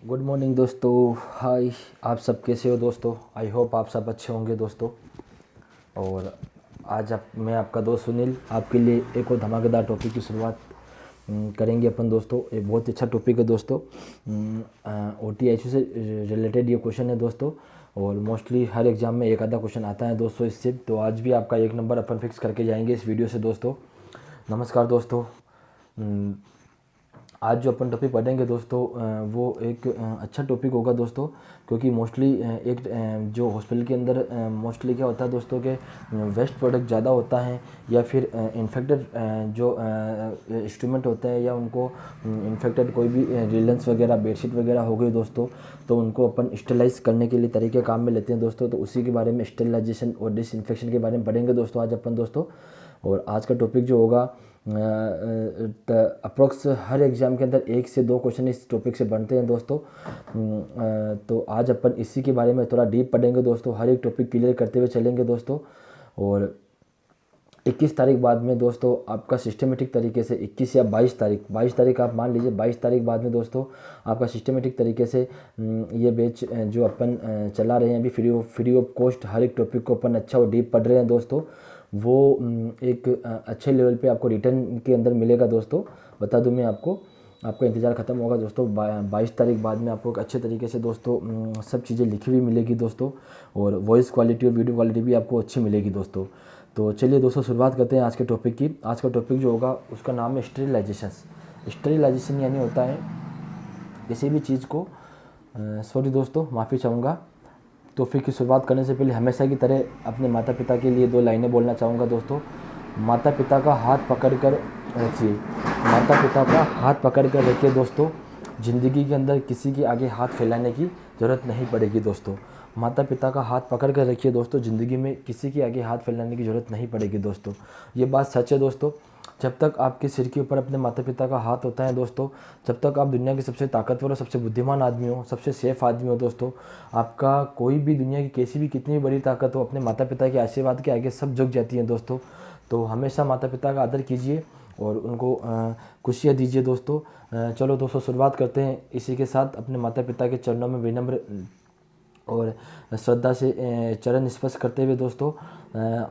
Good morning दोस्तों। हाय, आप सब कैसे हो दोस्तों? आई होप आप सब अच्छे होंगे दोस्तों। और आज मैं आपका दोस्त सुनील आपके लिए एक और धमाकेदार टॉपिक की शुरुआत करेंगे अपन दोस्तों। एक बहुत अच्छा टॉपिक है दोस्तों। OTIC से रिलेटेड ये क्वेश्चन है दोस्तों। और मोस्टली हर एग्ज़ाम में एक आधा क्वेश्चन आता है दोस्तों इससे। तो आज भी आपका एक नंबर अपन फिक्स करके जाएंगे इस वीडियो से दोस्तों। नमस्कार दोस्तों। आज जो अपन टॉपिक पढ़ेंगे दोस्तों वो एक अच्छा टॉपिक होगा दोस्तों। क्योंकि मोस्टली एक जो हॉस्पिटल के अंदर मोस्टली क्या होता है दोस्तों के वेस्ट प्रोडक्ट ज़्यादा होता है, या फिर इन्फेक्टेड जो इंस्ट्रूमेंट होते हैं, या उनको इन्फेक्टेड कोई भी रिलेंस वगैरह बेडशीट वगैरह हो गई दोस्तों, तो उनको अपन स्टेलाइज करने के लिए तरीके काम में लेते हैं दोस्तों। तो उसी के बारे में स्टेलाइजेशन और डिसइंफेक्शन के बारे में पढ़ेंगे दोस्तों आज अपन दोस्तों। और आज का टॉपिक जो होगा अप्रोक्स हर एग्ज़ाम के अंदर 1 से 2 क्वेश्चन इस टॉपिक से बनते हैं दोस्तों। तो आज अपन इसी के बारे में थोड़ा डीप पढ़ेंगे दोस्तों, हर एक टॉपिक क्लियर करते हुए चलेंगे दोस्तों। और 21 तारीख बाद में दोस्तों आपका सिस्टमेटिक तरीके से 21 या 22 तारीख आप मान लीजिए, 22 तारीख बाद में दोस्तों आपका सिस्टमेटिक तरीके से ये बैच जो अपन चला रहे हैं अभी फ्री ऑफ कॉस्ट, हर एक टॉपिक को अपन अच्छा और डीप पढ़ रहे हैं दोस्तों। वो एक अच्छे लेवल पे आपको रिटर्न के अंदर मिलेगा दोस्तों। बता दूं मैं आपको, आपका इंतज़ार ख़त्म होगा दोस्तों। 22 तारीख बाद में आपको एक अच्छे तरीके से दोस्तों सब चीज़ें लिखी हुई मिलेगी दोस्तों। और वॉइस क्वालिटी और वीडियो क्वालिटी भी आपको अच्छी मिलेगी दोस्तों। तो चलिए दोस्तों शुरुआत करते हैं आज के टॉपिक की। आज का टॉपिक जो होगा उसका नाम है स्टेरिलाइजेशन। स्टेरिलाइजेशन यानी होता है किसी भी चीज़ को सॉरी दोस्तों, माफ़ी चाहूँगा। टॉपिक की शुरुआत करने से पहले हमेशा की तरह अपने माता पिता के लिए 2 लाइनें बोलना चाहूँगा दोस्तों। माता पिता का हाथ पकड़ कर रखिए, माता पिता का हाथ पकड़ कर रखिए दोस्तों। ज़िंदगी के अंदर किसी के आगे हाथ फैलाने की ज़रूरत नहीं पड़ेगी दोस्तों। माता पिता का हाथ पकड़ कर रखिए दोस्तों, ज़िंदगी में किसी के आगे हाथ फैलाने की ज़रूरत नहीं पड़ेगी दोस्तों। ये बात सच है दोस्तों। जब तक आपके सिर के ऊपर अपने माता पिता का हाथ होता है दोस्तों, जब तक आप दुनिया के सबसे ताकतवर और सबसे बुद्धिमान आदमी हो, सबसे सेफ आदमी हो दोस्तों। आपका कोई भी दुनिया की कैसी भी कितनी भी बड़ी ताकत हो, अपने माता पिता के आशीर्वाद के आगे सब झुक जाती हैं दोस्तों। तो हमेशा माता पिता का आदर कीजिए और उनको खुशियाँ दीजिए दोस्तों। चलो दोस्तों शुरुआत करते हैं इसी के साथ। अपने माता पिता के चरणों में विनम्र और श्रद्धा से चरण स्पर्श करते हुए दोस्तों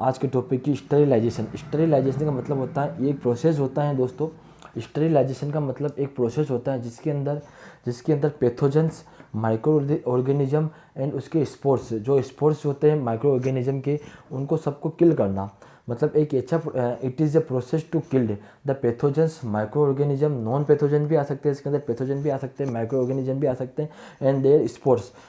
आज के टॉपिक की स्टेरिलाइजेशन का मतलब होता है, ये एक प्रोसेस होता है दोस्तों। स्टेरिलाइजेशन का मतलब एक प्रोसेस होता है जिसके अंदर पैथोजेंस, माइक्रो ऑर्गेनिज्म एंड उसके स्पोर्स, जो स्पोर्स होते हैं माइक्रो ऑर्गेनिज्म के, उनको सबको किल करना। मतलब एक अच्छा it is a process to killed the pathogens, microorganism, non pathogen भी आ सकते हैं इसके अंदर, पैथोजन भी आ सकते हैं, माइक्रो ऑर्गेनिज्म भी आ सकते हैं, एंड देयर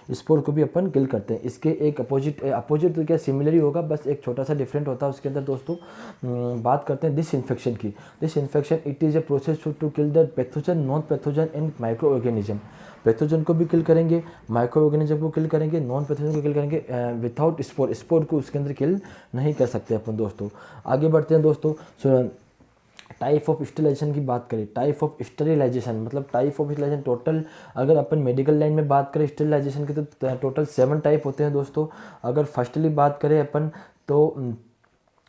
स्पोर को भी अपन किल करते हैं। इसके एक अपोजिट तो क्या सिमिलर ही होगा, बस एक छोटा सा डिफरेंट होता है उसके अंदर दोस्तों। बात करते हैं डिसइंफेक्शन की। Disinfection it is a process to kill the pathogen, non pathogen and microorganism. Pathogen को भी किल करेंगे, माइक्रो ऑर्गेनिज्म को किल करेंगे, नॉन पैथोजन को किल करेंगे, विदाउट स्पोर को उसके अंदर किल नहीं कर सकते अपन दोस्तों। आगे बढ़ते हैं दोस्तों। टाइप ऑफ स्टेरिलाइजेशन की बात करें, टाइप ऑफ स्टेरिलाइजेशन मतलब टाइप ऑफ स्टेरिलाइजेशन टोटल, अगर अपन मेडिकल लाइन में बात करें स्टेरिलाइजेशन के तो टोटल 7 टाइप होते हैं दोस्तों। अगर फर्स्टली बात करें अपन तो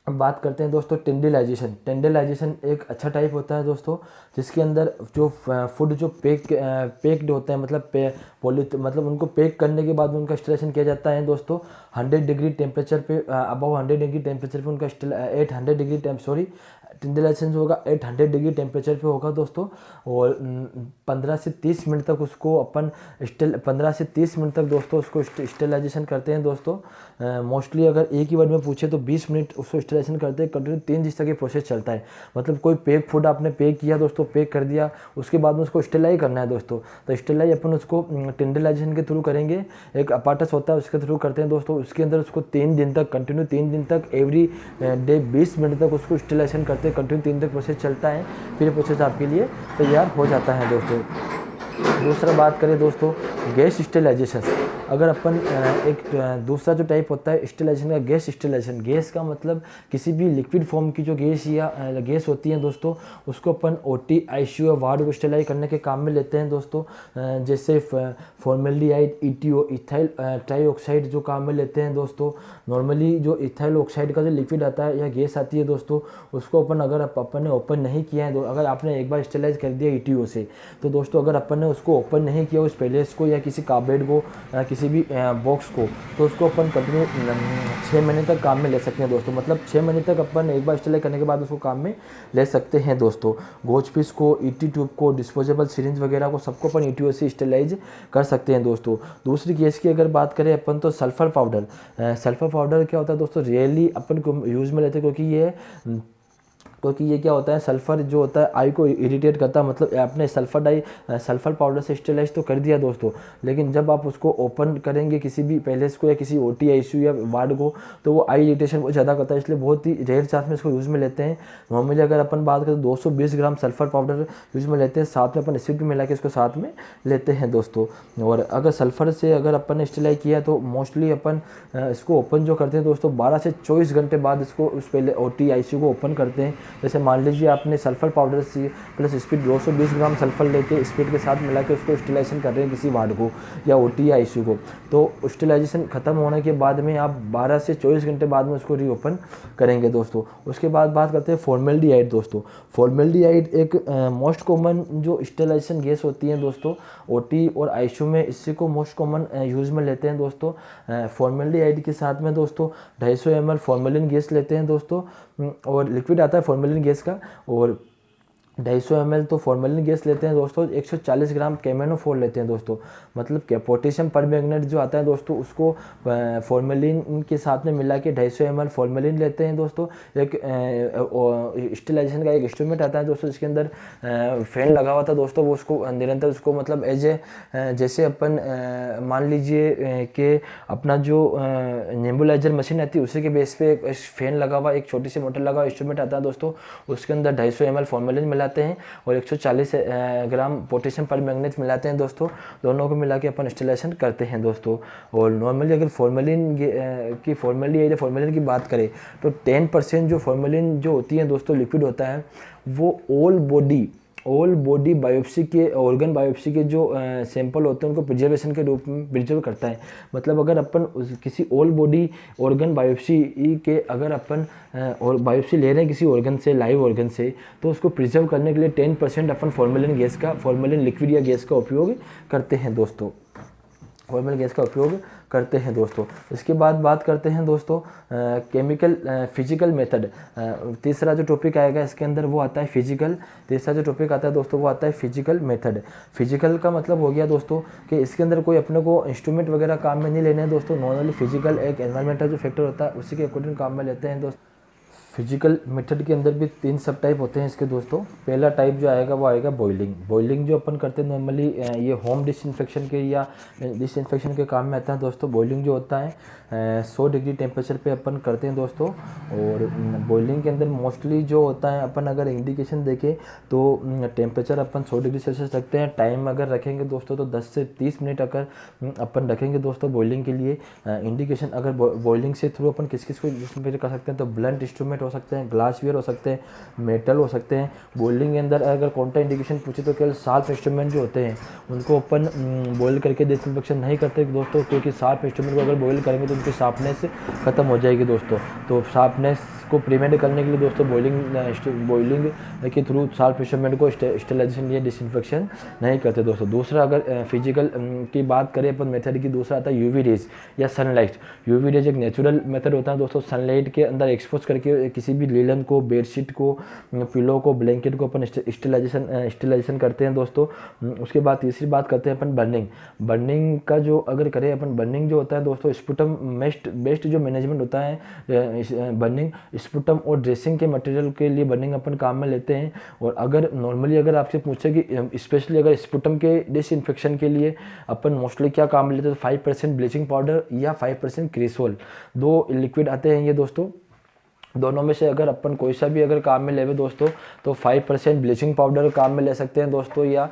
बात करते हैं दोस्तों टेंडलाइजेशन। टेंडलाइजेशन एक अच्छा टाइप होता है दोस्तों, जिसके अंदर जो फूड जो पेक्ड होते हैं, मतलब उनको पैक करने के बाद उनका स्टेरिलाइजेशन किया जाता है दोस्तों 100 डिग्री टेम्परेचर पे, अबव 100 डिग्री टेम्परेचर पे उनका 800 डिग्री टेंडलाइजेशन जो होगा 800 डिग्री टेम्परेचर पे होगा दोस्तों। और 15 से 30 मिनट तक उसको अपन 15 से 30 मिनट तक दोस्तों उसको स्टेरिलाइजेशन करते हैं दोस्तों। मोस्टली अगर एक ही वर्ड में पूछे तो 20 मिनट उसको स्टेरिलाइजेशन करते हैं कंटिन्यू, 3 दिन तक ये प्रोसेस चलता है। मतलब कोई पैक फूड आपने पैक किया दोस्तों, पैक कर दिया, उसके बाद में उसको स्टेरिलाइज करना है दोस्तों। तो स्टेरिलाइज अपन उसको टेंडलाइजेशन के थ्रू करेंगे, एक अपार्टस होता है उसके थ्रू करते हैं दोस्तों। उसके अंदर उसको 3 दिन तक कंटिन्यू, 3 दिन तक एवरी डे 20 मिनट तक उसको स्टेरिलाइजेशन करते हैं कंटिन्यू, 3 दिन तक प्रोसेस चलता है। फिर प्रोसेस आपके लिए तैयार हो जाता है दोस्तों। दूसरा बात करें दोस्तों गैस स्टेलाइजेशन, अगर अपन एक दूसरा जो टाइप होता है स्टेलाइजेशन का, गैस स्टेलाइजेशन, गैस का मतलब किसी भी लिक्विड फॉर्म की जो गैस या गैस होती है दोस्तों, उसको अपन OT ICU या वार्ड को स्टेलाइज करने के काम में लेते हैं दोस्तों। जैसे फॉर्मेल्डिहाइड, ETO इथाइल ट्राईऑक्साइड जो काम में लेते हैं दोस्तों। नॉर्मली जो इथाइल ऑक्साइड का जो लिक्विड आता है या गैस आती है दोस्तों, उसको अपन अगर अपन ने ओपन नहीं किया है, अगर आपने एक बार स्टेलाइज कर दिया ETO से, तो दोस्तों अगर अपन ने उसको ओपन नहीं किया उस पैलेस को या किसी कार्बेड को, किसी भी बॉक्स को, तो उसको अपन कंटिन्यू 6 महीने तक काम में ले सकते हैं दोस्तों। मतलब 6 महीने तक अपन एक बार स्टेलाइज करने के बाद उसको काम में ले सकते हैं दोस्तों। गोज पीस को, ET ट्यूब को, डिस्पोजेबल सिरिंज वगैरह को, सबको अपन ETO से स्टेलाइज कर सकते हैं दोस्तों। दूसरी गैस की अगर बात करें अपन, तो सल्फर पाउडर। सल्फर पाउडर क्या होता है दोस्तों, रियली अपन को यूज़ में लेते हैं, क्योंकि ये क्या होता है, सल्फ़र जो होता है आई को इरिटेट करता है। मतलब आपने सल्फ़र पाउडर से स्टेलाइज तो कर दिया दोस्तों, लेकिन जब आप उसको ओपन करेंगे किसी भी पैलेस को या किसी OT ICU या वार्ड को, तो वो आई इरिटेशन बहुत ज़्यादा करता है, इसलिए बहुत ही रेयर चांस में इसको यूज़ में लेते हैं। नॉर्मली अगर अपन बात करें तो 220 ग्राम सल्फ़र पाउडर यूज़ में लेते हैं, साथ में अपन एसिड भी मिला के इसको साथ में लेते हैं दोस्तों। और अगर सल्फ़र से अगर अपन ने स्टेलाइज किया तो मोस्टली अपन इसको ओपन जो करते हैं दोस्तों 12 से 24 घंटे बाद इसको उस पहले OT ICU को ओपन करते हैं। जैसे मान लीजिए आपने सल्फर पाउडर से प्लस स्पीड 220 ग्राम सल्फर लेके स्पीड के साथ मिला के उसको स्टेलाइजेशन कर रहे हैं किसी वार्ड को या OT या ICU को, तो स्टेलाइजेशन खत्म होने के बाद में आप 12 से 24 घंटे बाद में उसको रीओपन करेंगे दोस्तों। उसके बाद बात करते हैं फॉर्मेल्डिहाइड दोस्तों। फॉर्मेल्डिहाइड एक मोस्ट कॉमन जो स्टेलाइजेशन गैस होती है दोस्तों, OT और ICU में इसी को मोस्ट कॉमन यूज़ में लेते हैं दोस्तों। फॉर्मेल्डिहाइड के साथ में दोस्तों 250 ml फॉर्मेलिन गैस लेते हैं दोस्तों, और लिक्विड आता है फॉर्मेलिन गैस का, और 250 ml तो फॉर्मेलिन गैस लेते हैं दोस्तों। 140 ग्राम कैमेनोफोर लेते हैं दोस्तों। मतलब पोटेशियम परमैंगनेट जो आता है दोस्तों, उसको फॉर्मेलिन के साथ में मिला के 250 ml फॉर्मेलिन लेते हैं दोस्तों। एक स्टेलाइजेशन का एक इंस्ट्रूमेंट आता है दोस्तों, जिसके अंदर फैन लगा हुआ था दोस्तों, वो उसको निरंतर उसको मतलब जैसे अपन मान लीजिए कि अपना जो नेबुलाइजर मशीन आती है उसी के बेस पे एक फैन लगा हुआ, एक छोटी सी मोटर लगा हुआ इंस्ट्रूमेंट आता है दोस्तों, उसके अंदर 250 ml फॉर्मेलिन मिलाते हैं और 140 ग्राम पोटेशियम परमैंगनेट मिलाते हैं दोस्तों। दोनों को मिला के अपन स्टेलाइजेशन करते हैं दोस्तों। और नॉर्मली अगर फॉर्मेलिन की बात करें तो 10% जो फॉर्मेलिन जो होती है दोस्तों लिक्विड होता है, वो ऑल बॉडी बायोप्सी के ऑर्गन बायोप्सी के जो सैंपल होते हैं उनको प्रिजर्वेशन के रूप में प्रिजर्व करता है। मतलब अगर अपन किसी ऑल बॉडी ऑर्गन बायोप्सी के अगर अपन और बायोप्सी ले रहे हैं किसी ऑर्गन से, लाइव ऑर्गन से, तो उसको प्रिजर्व करने के लिए 10% अपन फॉर्मेलिन लिक्विड या गैस का उपयोग करते हैं दोस्तों। फॉर्मेलिन गैस का उपयोग करते हैं दोस्तों। इसके बाद बात करते हैं दोस्तों फिजिकल मेथड। तीसरा जो टॉपिक आएगा इसके अंदर वो आता है फिजिकल। तीसरा जो टॉपिक आता है दोस्तों वो आता है फिजिकल मेथड। फिजिकल का मतलब हो गया दोस्तों कि इसके अंदर कोई अपने को इंस्ट्रूमेंट वगैरह काम में नहीं लेने हैं दोस्तों। नॉर्मली फिजिकल एक एनवायरमेंटल जो फैक्टर होता है उसी के अकॉर्डिंग काम में लेते हैं दोस्तों। फिजिकल मेथड के अंदर भी 3 सब टाइप होते हैं इसके दोस्तों। पहला टाइप जो आएगा वो आएगा बॉइलिंग जो अपन करते हैं नॉर्मली ये होम डिसइंफेक्शन के या डिसइंफेक्शन के काम में आता है दोस्तों। बॉइलिंग जो होता है 100 डिग्री टेम्परेचर पे अपन करते हैं दोस्तों। और बॉइलिंग के अंदर मोस्टली जो होता है अपन अगर इंडिकेशन देखें तो टेम्परेचर अपन 100 डिग्री सेल्सियस रखते हैं। टाइम अगर रखेंगे दोस्तों तो 10 से 30 मिनट अगर अपन रखेंगे दोस्तों बॉइलिंग के लिए। इंडिकेशन अगर बॉइलिंग से थ्रू अपन किस को डिसइंफेक्ट कर सकते हैं तो ब्लंट इंस्ट्रूमेंट हो सकते हैं, ग्लासवेयर हो सकते हैं, मेटल हो सकते हैं। बॉइलिंग के अंदर अगर कॉन्ट्रा इंडिकेशन पूछे तो केवल शार्प इंस्ट्रूमेंट जो होते हैं उनको अपन बॉयल करके डिसइंफेक्शन नहीं करते दोस्तों, क्योंकि शार्प इंस्ट्रूमेंट को अगर बॉयल करेंगे तो उनकी शार्पनेस खत्म हो जाएगी दोस्तों। तो शार्पनेस को प्रिवेंट करने के लिए दोस्तों बॉइलिंग के थ्रू शार्प इंस्ट्रूमेंट को स्टेरिलाइजेशन या डिसइंफेक्शन नहीं करते दोस्तों। दूसरा अगर फिजिकल की बात करें अपन मेथड की, दूसरा आता है यूवी रेज या सनलाइट। यूवी रेज एक नेचुरल मेथड होता है दोस्तों। सनलाइट के अंदर एक्सपोज करके किसी भी लीलन को, बेडशीट को, पिलो को, ब्लैंकेट को अपन स्टेरिलाइजेशन करते हैं दोस्तों। उसके बाद तीसरी बात करते हैं अपन बर्निंग का जो अगर करें अपन, बर्निंग जो होता है दोस्तों स्पुटम बेस्ट जो मैनेजमेंट होता है बर्निंग स्पुटम और ड्रेसिंग के मटेरियल के लिए बर्निंग अपन काम में लेते हैं। और अगर नॉर्मली अगर आपसे पूछे कि स्पेशली अगर स्पुटम के डिसइंफेक्शन के लिए अपन मोस्टली क्या काम में लेते हैं तो 5% ब्लीचिंग पाउडर या 5% क्रिसोल, 2 लिक्विड आते हैं ये दोस्तों। दोनों में से अगर अपन कोई सा भी अगर काम में लेवे दोस्तों, तो 5% ब्लीचिंग पाउडर काम में ले सकते हैं दोस्तों, या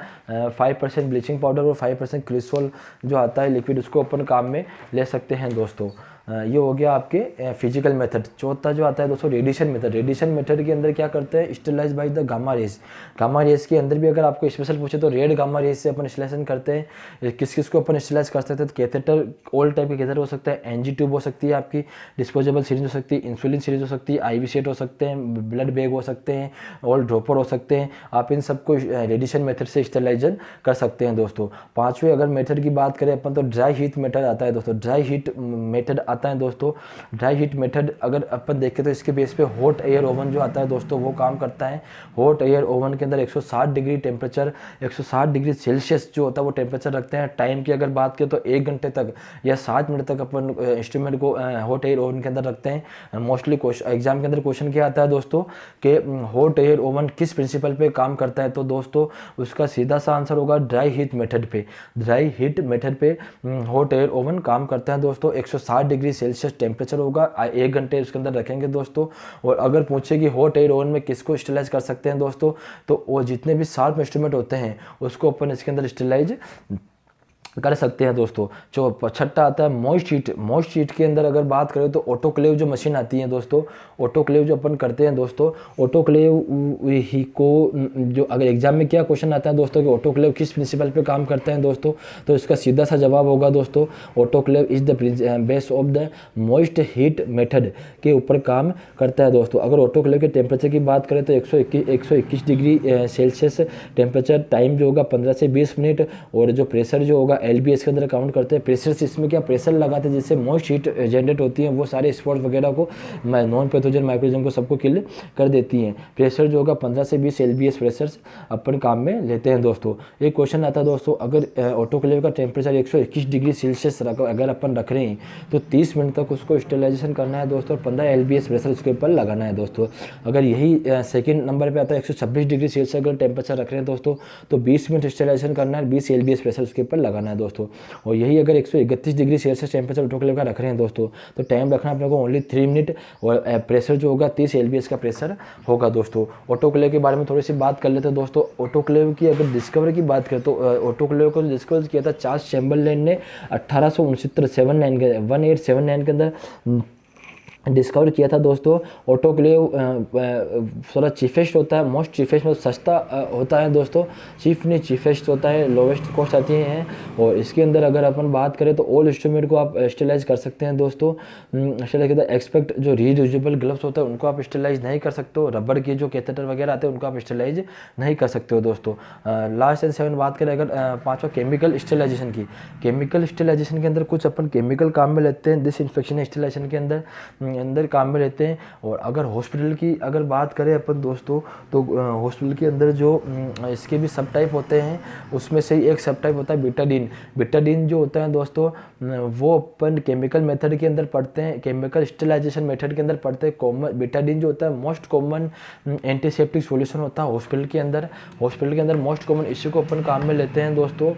5% ब्लीचिंग पाउडर और 5% क्रिसोल जो आता है लिक्विड, उसको अपन काम में ले सकते हैं दोस्तों। ये हो गया आपके फिजिकल मेथड। चौथा जो आता है दोस्तों रेडिएशन मेथड। रेडिएशन मेथड के अंदर क्या करते हैं, sterilise by the gamma rays. Gamma rays के अंदर भी अगर आपको स्पेशल पूछे तो रेड गामा रेज से अपन स्टेलाइजेशन करते हैं। किस किस को अपन स्टेलाइज कर सकते हैं, तो कैथेटर, ओल्ड टाइप के कैथेटर हो सकता है, एनजी ट्यूब हो सकती है आपकी, डिस्पोजेबल सिरिंज हो सकती है, इंसुलिन सिरिंज हो सकती है, आईवी सेट हो सकते हैं, ब्लड बैग हो सकते हैं, ओल्ड ड्रॉपर हो सकते हैं। आप इन सबको रेडिएशन मेथड से स्टेलाइजन कर सकते हैं दोस्तों। पांचवें अगर मेथड की बात करें अपन, तो ड्राई हीट मेथड आता है दोस्तों। ड्राई हीट मेथड आता है दोस्तों। ड्राई हीट मेथड अगर अपन देखें तो इसके बेस पे हॉट एयर ओवन जो आता है दोस्तों वो काम करता है। हॉट एयर ओवन के अंदर 160 डिग्री टेम्परेचर, 160 डिग्री सेल्सियस जो होता है वो टेम्परेचर रखते हैं। टाइम की अगर बात करें तो 1 घंटे तक या 7 मिनट तक अपन इंस्ट्रूमेंट को हॉट एयर ओवन के अंदर रखते हैं। मोस्टली एग्जाम के अंदर क्वेश्चन क्या आता है दोस्तों कि हॉट एयर ओवन किस प्रिंसिपल पे काम करता है, तो दोस्तों उसका सीधा सा आंसर होगा ड्राई हीट मेथड पे। ड्राई हीट मेथड पे हॉट एयर ओवन काम करता है दोस्तों। 160 डिग्री सेल्सियस टेम्परेचर होगा, 1 घंटे उसके अंदर रखेंगे दोस्तों। और अगर पूछे कि हॉट एयर ओवन में किसको स्टेलाइज कर सकते हैं दोस्तों, तो वो जितने भी शार्प इंस्ट्रूमेंट होते हैं उसको अपन इसके अंदर स्टेलाइज कर सकते हैं दोस्तों। जो छठा आता है मॉइस्ट हीट। मॉइस्ट हीट के अंदर अगर बात करें तो ऑटोक्लेव जो मशीन आती है दोस्तों, ऑटोक्लेव जो अपन करते हैं दोस्तों, ऑटोक्लेव ही को जो अगर एग्जाम में क्या क्वेश्चन आता है दोस्तों कि ऑटोक्लेव किस प्रिंसिपल पे काम करते हैं दोस्तों, तो इसका सीधा सा जवाब होगा दोस्तों autoclave is the base of the moist heat method के ऊपर काम करता है दोस्तों। अगर ऑटोक्लेव के टेम्परेचर की बात करें तो 121 डिग्री सेल्सियस टेम्परेचर, टाइम जो होगा 15 से 20 मिनट, और जो प्रेशर जो होगा LBS के अंदर काउंट करते हैं। प्रेशर से इसमें क्या प्रेशर लगाते हैं जिससे मॉइस्ट हीट जनरेट होती है, वो सारे स्पॉट वगैरह को नॉन पैथोजन माइक्रोजन को सबको किल कर देती हैं। प्रेशर जो होगा 15 से 20 LBS प्रेशर अपन काम में लेते हैं दोस्तों। एक क्वेश्चन आता है दोस्तों, अगर ऑटोक्लेव का टेम्परेचर 121 डिग्री सेल्सियस अगर अपन रख रहे हैं तो 30 मिनट तक उसको स्टेलाइजेशन करना है दोस्तों, 15 LBS प्रेशर उसके ऊपर लगाना है दोस्तों। अगर यही सेकेंड नंबर पर आता है 126 डिग्री सेल्सियस अगर टेम्परेचर रख रहे हैं दोस्तों, तो 20 मिनट स्टेलाइजेशन करना है, 20 LBS प्रेशर उसके ऊपर लगाना है दोस्तों। और यही अगर 131 डिग्री सेल्सियस टेम्परेचर ऑटोक्लेव का रख रहे हैं दोस्तों, तो टाइम रखना अपने को ओनली 3 मिनट, और प्रेशर जो होगा 30 LBS का प्रेशर होगा दोस्तों। ऑटोक्लेव के बारे में थोड़ी सी बात कर लेते हैं दोस्तों। ऑटोक्लेव की अगर डिस्कवरी की बात करें तो ऑटोक्लेव को डिस्कवर किया था चार्ल्स चैम्बरलेन ने 1879 के अंदर डिस्कवर किया था दोस्तों। ऑटोक्लेव थोड़ा चीफेस्ट होता है, मोस्ट चीफेस्ट मतलब सस्ता होता है दोस्तों। चीफ नहीं चीफेस्ट होता है, लोवेस्ट कॉस्ट आती हैं। और इसके अंदर अगर अपन बात करें तो ऑल इंस्ट्रूमेंट को आप स्टेलाइज कर सकते हैं दोस्तों। स्टेलाइज करता है एक्सपेक्ट जो रीयूजेबल ग्लव्स होता है उनको आप स्टेलाइज नहीं कर सकते हो। रबड़ के जो कैथेटर वगैरह आते हैं उनको आप स्टेलाइज नहीं कर सकते हो दोस्तों। लास्ट एंड 7 बात करें अगर पाँचवा केमिकल स्टेलाइजेशन की। केमिकल स्टेलाइजेशन के अंदर कुछ अपन केमिकल काम में लेते हैं डिसइंफेक्शन स्टेलाइजेशन के अंदर काम में लेते हैं। और अगर हॉस्पिटल की अगर बात करें अपन दोस्तों, तो हॉस्पिटल के अंदर जो इसके भी सब टाइप होते हैं, उसमें से एक सब टाइप होता है बिटाडीन। बिटाडीन जो होता है दोस्तों वो अपन केमिकल मेथड के अंदर पढ़ते हैं, केमिकल स्टेलाइजेशन मेथड के अंदर पढ़ते हैं। कॉमन बिटाडीन जो होता है मोस्ट कॉमन एंटीसेप्टिक सॉल्यूशन होता है हॉस्पिटल के अंदर। हॉस्पिटल के अंदर मोस्ट कॉमन इसी को अपन काम में लेते हैं दोस्तों।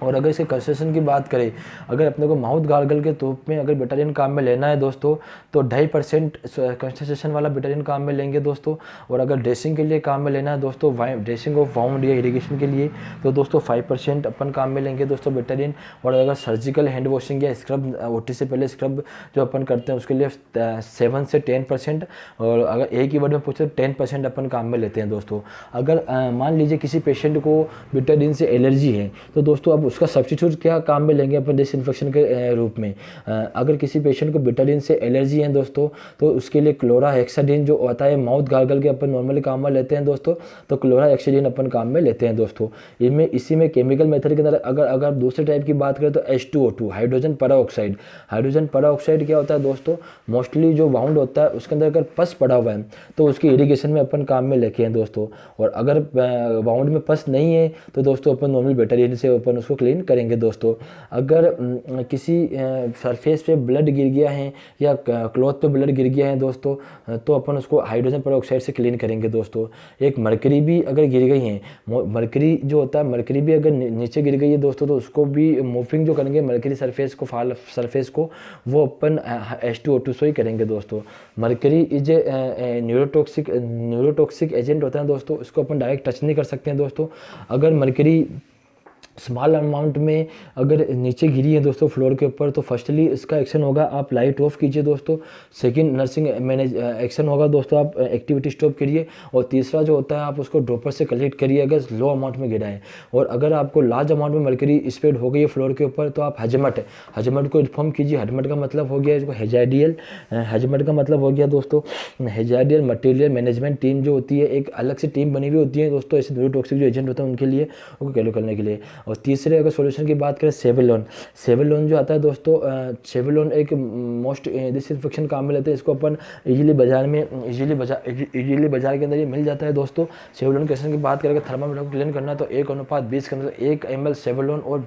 और अगर इसके कंसेशन की बात करें, अगर अपने को माउथ गार्गल के रूप में अगर बिटाडीन काम में लेना है दोस्तों, तो 2.5% कंसेशन वाला बिटाडीन काम में लेंगे दोस्तों। और अगर ड्रेसिंग के लिए काम में लेना है दोस्तों, ड्रेसिंग ऑफ वाउंड या इरिगेशन के लिए, तो दोस्तों 5% अपन काम में लेंगे दोस्तों बिटाडीन। और अगर सर्जिकल हैंड वॉशिंग या स्क्रब, OT से पहले स्क्रब जो अपन करते हैं उसके लिए 7 से 10%। और अगर एक ही वर्ड में पूछे तो 10% अपन काम में लेते हैं दोस्तों। अगर मान लीजिए किसी पेशेंट को बिटाडीन से एलर्जी है, तो दोस्तों अब उसका सब्स्टिट्यूट क्या काम में लेंगे अपन डिसइंफेक्शन के रूप में। अगर किसी पेशेंट को बिटाडीन से एलर्जी है दोस्तों, तो उसके लिए क्लोराहेक्साडीन जो आता है माउथ गार्गल के अपन नॉर्मली काम में लेते हैं दोस्तों, तो क्लोराहेक्साडीन अपन काम में लेते हैं दोस्तों। इसी में केमिकल मेथड के अंदर अगर दूसरे टाइप की बात करें तो H2O2 हाइड्रोजन पराऑक्साइड। हाइड्रोजन पराऑक्साइड क्या होता है दोस्तों, मोस्टली जो वाउंड होता है उसके अंदर अगर पस पड़ा हुआ है तो उसकी इरिगेशन में अपन काम में लेके हैं दोस्तों। और अगर वाउंड में पस नहीं है तो दोस्तों अपन नॉर्मल बिटाडीन से अपन उसको उसको क्लीन करेंगे दोस्तों। अगर किसी सरफेस पे ब्लड गिर गया है या क्लॉथ पे ब्लड गिर गया है दोस्तों, तो अपन उसको हाइड्रोजन पेरोक्साइड से क्लीन करेंगे दोस्तों। एक मरकरी भी अगर गिर गई है, मरकरी जो होता है, मरकरी भी अगर नीचे गिर गई है दोस्तों, तो उसको भी मूविंग जो करेंगे मरकरी सरफेस को वो अपन H2O2 से ही करेंगे दोस्तों। Mercury is a neurotoxic agent होता है दोस्तों, इसको अपन डायरेक्ट टच नहीं कर सकते हैं दोस्तों। अगर मरकरी स्मॉल अमाउंट में अगर नीचे गिरी है दोस्तों फ्लोर के ऊपर, तो फर्स्टली इसका एक्शन होगा आप लाइट ऑफ कीजिए दोस्तों। सेकंड नर्सिंग एक्शन होगा दोस्तों, आप एक्टिविटी स्टॉप करिए। और तीसरा जो होता है आप उसको ड्रॉपर से कलेक्ट करिए अगर लो अमाउंट में गिरा है। और अगर आपको लार्ज अमाउंट में मरकरी स्प्रेड हो गई है फ्लोर के ऊपर, तो आप हजमट को इन्फॉर्म कीजिए। हजमट का मतलब हो गया इसको हजमट का मतलब हो गया दोस्तों हेजाइडियल मटेरियल मैनेजमेंट टीम जो होती है, एक अलग से टीम बनी हुई होती है दोस्तों ऐसे न्यूरोटॉक्सिक जो एजेंट होता है उनके लिए, उनको कैलो करने के लिए। और तीसरे अगर सॉल्यूशन की बात करें सेवलोन जो आता है दोस्तों, सेवलोन एक मोस्ट डिसइंफेक्शन काम में लेते हैं। इसको अपन इजीली बाजार के अंदर ये मिल जाता है दोस्तों। सेवलोन क्वेश्चन की बात करें थर्मामीटर को क्लीन करना है तो 1:20 के अंदर 1 ml सेवलोन और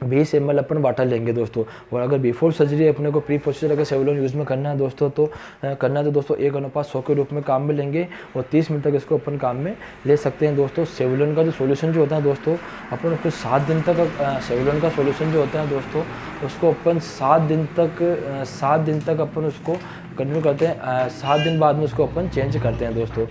20 ml अपन वाटर लेंगे दोस्तों। और अगर बिफोर सर्जरी अपने को प्री प्रोसीजर अगर सेवलोन यूज़ में करना है दोस्तों, तो 1:100 के रूप में काम में लेंगे और 30 मिनट तक इसको अपन काम में ले सकते हैं दोस्तों। सेवलोन का जो सॉल्यूशन जो होता है दोस्तों, अपन उसको 7 दिन तक सेवलोन का सॉल्यूशन जो होता है दोस्तों, उसको अपन 7 दिन तक अपन उसको कंटिन्यू करते हैं। 7 दिन बाद में उसको अपन चेंज करते हैं दोस्तों।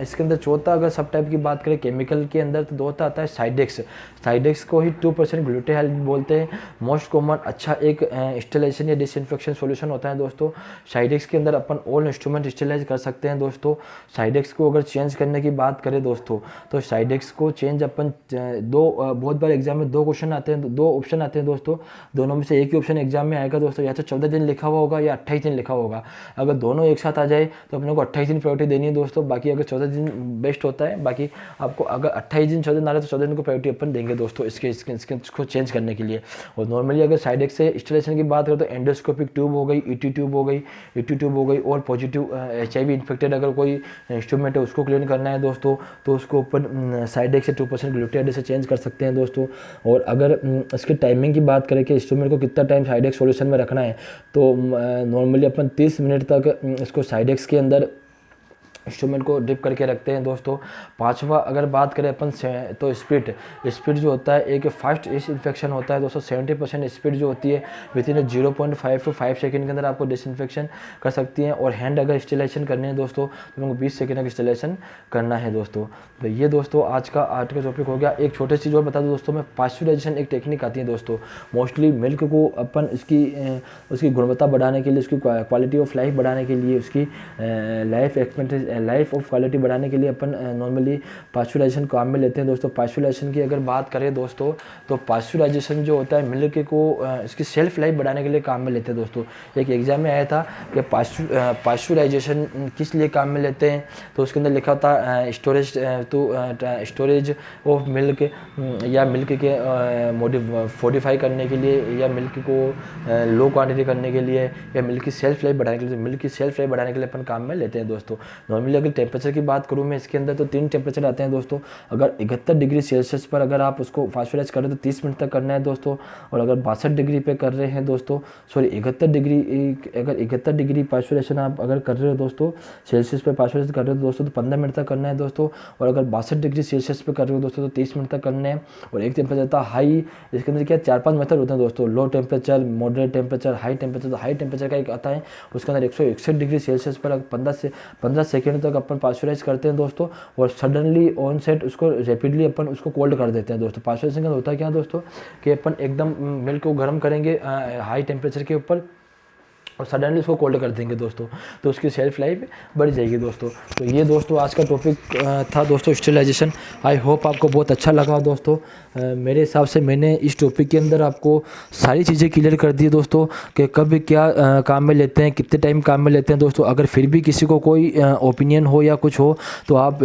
इसके अंदर चौथा अगर सब टाइप की बात करें केमिकल के अंदर, तो दोस्त आता है साइडेक्स को ही 2% ग्लूटेहाइड बोलते हैं। मोस्ट कॉमन अच्छा एक स्टेलाइजेशन या डिसइंफेक्शन सॉल्यूशन होता है दोस्तों। साइडेक्स के अंदर अपन ऑल इंस्ट्रूमेंट स्टेलाइज कर सकते हैं दोस्तों। साइडेक्स को अगर चेंज करने की बात करें दोस्तों, तो साइडेक्स को चेंज अपन बहुत बार एग्जाम में 2 क्वेश्चन आते हैं, 2 ऑप्शन आते हैं दोस्तों। दोनों में से एक ही ऑप्शन एग्जाम में आएगा दोस्तों, या तो 14 दिन लिखा हुआ होगा या 28 दिन लिखा होगा। अगर दोनों एक साथ आ जाए तो अपने को 28 दिन प्रायोरिटी देनी है दोस्तों। बाकी अगर 14 दिन बेस्ट होता है, बाकी आपको अगर 28 दिन 14 दिन आ रहे तो 14 दिन को प्रायोरिटी अपन देंगे दोस्तों इसको चेंज करने के लिए। और नॉर्मली अगर साइडेक्स से इंस्टॉलेशन की बात करें तो एंडोस्कोपिक ट्यूब हो गई, ईटी ट्यूब हो गई और पॉजिटिव HIV इन्फेक्टेड अगर कोई इंस्ट्रूमेंट है उसको क्लीन करना है दोस्तों, तो उसको अपन साइडेक्स से 2% ग्लूटेहाइड से चेंज कर सकते हैं दोस्तों। और अगर इसकी टाइमिंग की बात करें कि इंस्ट्रूमेंट को कितना टाइम साइडेक्स सॉल्यूशन में रखना है, तो नॉर्मली अपन 30 मिनट तक इसको साइडेक्स के अंदर इंस्ट्रूमेंट को डिप करके रखते हैं दोस्तों। 5वां अगर बात करें अपन तो स्पीड जो होता है एक फास्ट डिसइंफेक्शन होता है दोस्तों। 70% स्पीड जो होती है विथिन 0.5 to 5 सेकंड के अंदर आपको डिसइंफेक्शन कर सकती हैं। और हैंड अगर स्टेलाइजेशन करने हैं दोस्तों तो उनको 20 सेकंड का स्टेलाइजेशन करना है दोस्तों। तो ये दोस्तों आज का टॉपिक हो गया। एक छोटी चीज़ और बता दूँ दोस्तों, मैं पास्चुराइजेशन एक टेक्निक आती है दोस्तों। मोस्टली मिल्क को अपन उसकी गुणवत्ता बढ़ाने के लिए, उसकी क्वालिटी ऑफ लाइफ बढ़ाने के लिए, उसकी लाइफ ऑफ क्वालिटी बढ़ाने के लिए अपन नॉर्मली पास्चुराइजेशन काम में लेते हैं दोस्तों। पास्चुराइजेशन की अगर बात करें दोस्तों, तो पास्चुराइजेशन जो होता है मिल्क को इसकी सेल्फ लाइफ बढ़ाने के लिए काम में लेते हैं दोस्तों। एक एग्जाम में आया था कि पास्चुराइजेशन किस लिए काम में लेते हैं, तो उसके अंदर लिखा था स्टोरेज ऑफ मिल्क, या मिल्क के फोर्टिफाई करने के लिए, या मिल्क को लो क्वांटिटी करने के लिए, या मिल्क की सेल्फ लाइफ बढ़ाने के लिए। मिल्क की सेल्फ लाइफ बढ़ाने के लिए अपन काम में लेते हैं दोस्तों। नॉर्मली अगर टेम्परेचर की बात करूँ मैं इसके अंदर, तो 3 टेम्परेचर आते हैं दोस्तों। अगर 71 डिग्री सेल्सियस पर अगर आप उसको पास्चुराइज कर रहे हो तो 30 मिनट तक करना है दोस्तों। और अगर 62 डिग्री पे कर रहे हैं दोस्तों, सॉरी 71 डिग्री पास्चुराइजेशन आप अगर कर रहे हो दोस्तों, सेल्सियस पे पास्चुराइज कर रहे हो दोस्तों, तो 15 मिनट तक करना है दोस्तों। और अगर 62 डिग्री सेल्सियस पे कर रहे हो दोस्तों तो 30 मिनट तक करना है। और एक टेम्परेचर था हाई, इसके अंदर क्या 4-5 मेथड होते हैं दोस्तों। Low temperature, moderate temperature, high temperature. तो हाई टेम्परेचर का एक आता है, उसके अंदर 161 डिग्री सेल्सियस पर 15 सेकेंड तक अपन पास्चुराइज करते हैं दोस्तों। और सडनली ऑन सेट उसको रैपिडली अपन उसको कोल्ड कर देते हैं दोस्तों। पास्चुराइजेशन का होता है क्या दोस्तों कि अपन एकदम मिल्क को गर्म करेंगे हाई टेम्परेचर के ऊपर और सडनली उसको कोल्ड कर देंगे दोस्तों, तो उसकी सेल्फ लाइफ बढ़ जाएगी दोस्तों। तो ये दोस्तों आज का टॉपिक था दोस्तों स्टेरिलाइजेशन। आई होप आपको बहुत अच्छा लगा दोस्तों। मेरे हिसाब से मैंने इस टॉपिक के अंदर आपको सारी चीज़ें क्लियर कर दी दोस्तों कि कब क्या काम में लेते हैं, कितने टाइम काम में लेते हैं दोस्तों। अगर फिर भी किसी को कोई ओपिनियन हो या कुछ हो तो आप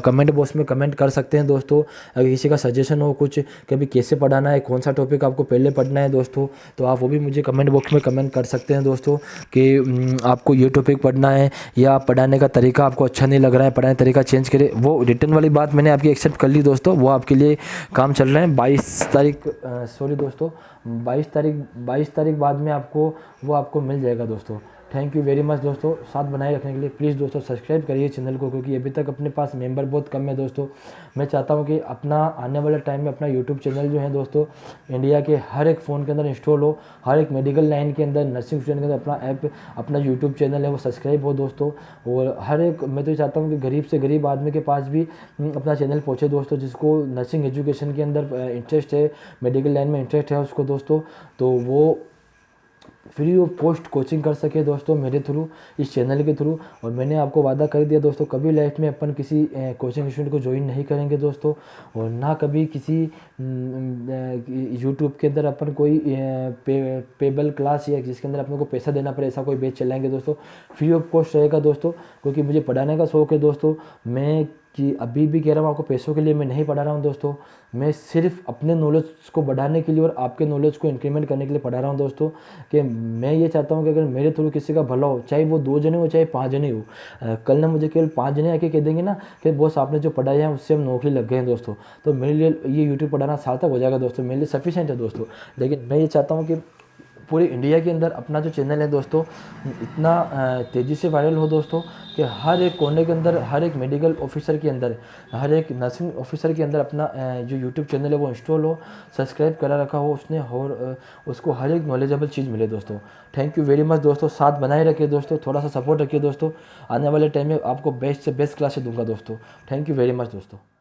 कमेंट बॉक्स में कमेंट कर सकते हैं दोस्तों। अगर किसी का सजेशन हो कुछ कभी कैसे पढ़ाना है, कौन सा टॉपिक आपको पहले पढ़ना है दोस्तों, तो आप वो भी मुझे कमेंट बॉक्स में कमेंट कर सकते हैं दोस्तों। कि आपको ये टॉपिक पढ़ना है या पढ़ाने का तरीका आपको अच्छा नहीं लग रहा है, पढ़ाने का तरीका चेंज करें, वो रिटर्न वाली बात मैंने आपकी एक्सेप्ट कर ली दोस्तों, वो आपके लिए काम चल रहे हैं। 22 तारीख बाद में आपको मिल जाएगा दोस्तों। थैंक यू वेरी मच दोस्तों साथ बनाए रखने के लिए। प्लीज़ दोस्तों सब्सक्राइब करिए चैनल को, क्योंकि अभी तक अपने पास मेंबर बहुत कम है दोस्तों। मैं चाहता हूं कि अपना आने वाले टाइम में अपना यूट्यूब चैनल जो है दोस्तों इंडिया के हर एक फ़ोन के अंदर इंस्टॉल हो, हर एक मेडिकल लाइन के अंदर, नर्सिंग स्टूडेंट के अंदर अपना ऐप, अपना यूट्यूब चैनल है वो सब्सक्राइब हो दोस्तों। और हर एक, मैं तो चाहता हूँ कि गरीब से गरीब आदमी के पास भी अपना चैनल पहुँचे दोस्तों, जिसको नर्सिंग एजुकेशन के अंदर इंटरेस्ट है, मेडिकल लाइन में इंटरेस्ट है उसको दोस्तों, तो वो फ्री ऑफ कॉस्ट कोचिंग कर सके दोस्तों मेरे थ्रू, इस चैनल के थ्रू। और मैंने आपको वादा कर दिया दोस्तों, कभी लाइफ में अपन किसी कोचिंग इंस्टीट्यूट को ज्वाइन नहीं करेंगे दोस्तों, और ना कभी किसी यूट्यूब के अंदर अपन कोई पेबल क्लास या जिसके अंदर अपन को पैसा देना पड़े ऐसा कोई बैच चलाएंगे दोस्तों। फ्री ऑफ कॉस्ट रहेगा दोस्तों, क्योंकि मुझे पढ़ाने का शौक़ है दोस्तों। मैं कि अभी भी कह रहा हूँ आपको, पैसों के लिए मैं नहीं पढ़ा रहा हूँ दोस्तों, मैं सिर्फ अपने नॉलेज को बढ़ाने के लिए और आपके नॉलेज को इंक्रीमेंट करने के लिए पढ़ा रहा हूँ दोस्तों। कि मैं ये चाहता हूँ कि अगर मेरे थ्रू किसी का भला हो, चाहे वो 2 जने हो चाहे 5 जने हो, कल ना मुझे केवल 5 जने आके कह देंगे ना कि बॉस आपने जो पढ़ाया है उससे हम नौकरी लग गए हैं दोस्तों, तो मेरे लिए ये यूट्यूब पढ़ाना सार्थक हो जाएगा दोस्तों, मेरे लिए सफिशिएंट है दोस्तों। लेकिन मैं ये चाहता हूँ कि पूरे इंडिया के अंदर अपना जो चैनल है दोस्तों इतना तेज़ी से वायरल हो दोस्तों, कि हर एक कोने के अंदर, हर एक मेडिकल ऑफिसर के अंदर, हर एक नर्सिंग ऑफिसर के अंदर अपना जो यूट्यूब चैनल है वो इंस्टॉल हो, सब्सक्राइब करा रखा हो उसने, और उसको हर एक नॉलेजेबल चीज़ मिले दोस्तों। थैंक यू वेरी मच दोस्तों, साथ बनाए रखिए दोस्तों, थोड़ा सा सपोर्ट रखिए दोस्तों। आने वाले टाइम में आपको बेस्ट से बेस्ट क्लासेस दूंगा दोस्तों। थैंक यू वेरी मच दोस्तों।